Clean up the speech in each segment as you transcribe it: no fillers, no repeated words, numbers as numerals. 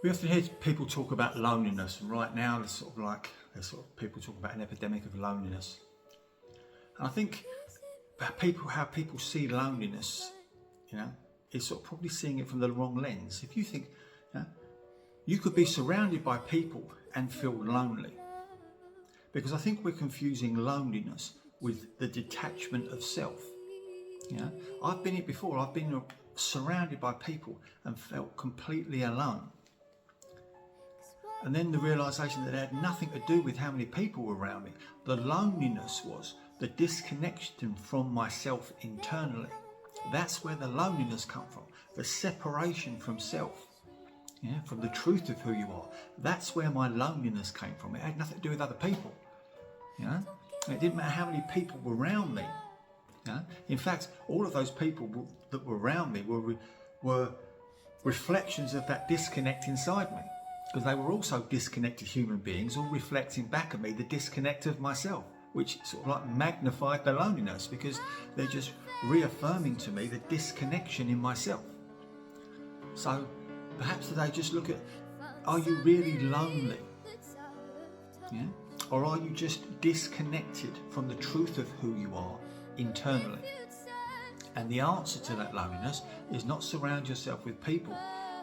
We often hear people talk about loneliness, and right now there's people talk about an epidemic of loneliness. And I think about how people see loneliness, is sort of probably seeing it from the wrong lens. If you think, you could be surrounded by people and feel lonely, because I think we're confusing loneliness with the detachment of self. I've been here before. I've been surrounded by people and felt completely alone. And then the realisation that it had nothing to do with how many people were around me. The loneliness was the disconnection from myself internally. That's where the loneliness comes from. The separation from self, from the truth of who you are. That's where my loneliness came from. It had nothing to do with other people. It didn't matter how many people were around me. In fact, all of those people that were around me were reflections of that disconnect inside me. Because they were also disconnected human beings, all reflecting back at me the disconnect of myself, which sort of like magnified the loneliness, because they're just reaffirming to me the disconnection in myself. So perhaps today just look at, are you really lonely? Or are you just disconnected from the truth of who you are internally? And the answer to that loneliness is not surround yourself with people,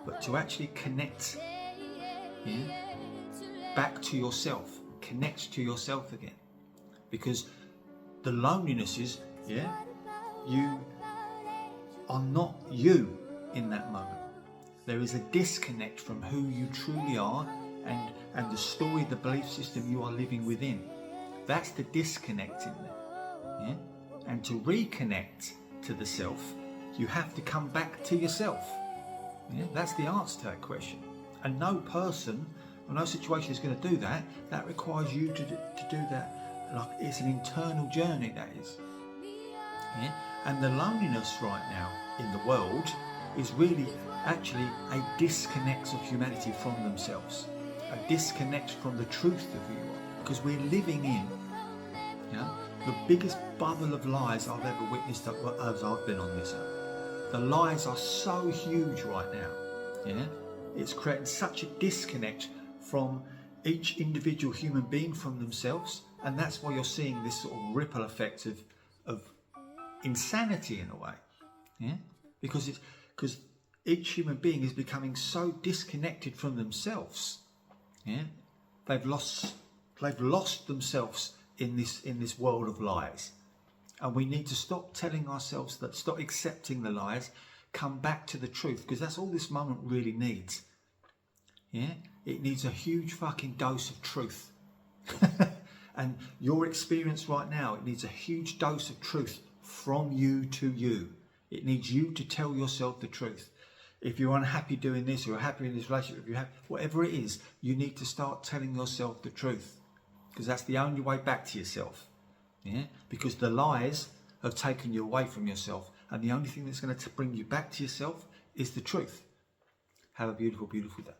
but to actually connect back to yourself, connect to yourself again. Because the loneliness is, you are not you in that moment. There is a disconnect from who you truly are and the story, the belief system you are living within. That's the disconnect in there. And to reconnect to the self, you have to come back to yourself. That's the answer to that question. And no person or no situation is going to do that. That requires you to do that. Like, it's an internal journey, that is. And the loneliness right now in the world is really actually a disconnect of humanity from themselves. A disconnect from the truth of who you are. Because we're living in the biggest bubble of lies I've ever witnessed as I've been on this earth. The lies are so huge right now. It's creating such a disconnect from each individual human being from themselves, and that's why you're seeing this sort of ripple effect of insanity in a way. Because each human being is becoming so disconnected from themselves. They've lost themselves in this world of lies, and we need to stop telling ourselves that, stop accepting the lies, come back to the truth, because that's all this moment really needs. It needs a huge fucking dose of truth. And your experience right now, it needs a huge dose of truth from you to you. It needs you to tell yourself the truth. If you're unhappy doing this, or you're happy in this relationship, if you have whatever it is, you need to start telling yourself the truth, because that's the only way back to yourself. Because the lies have taken you away from yourself, and the only thing that's going to bring you back to yourself is the truth. Have a beautiful, beautiful day.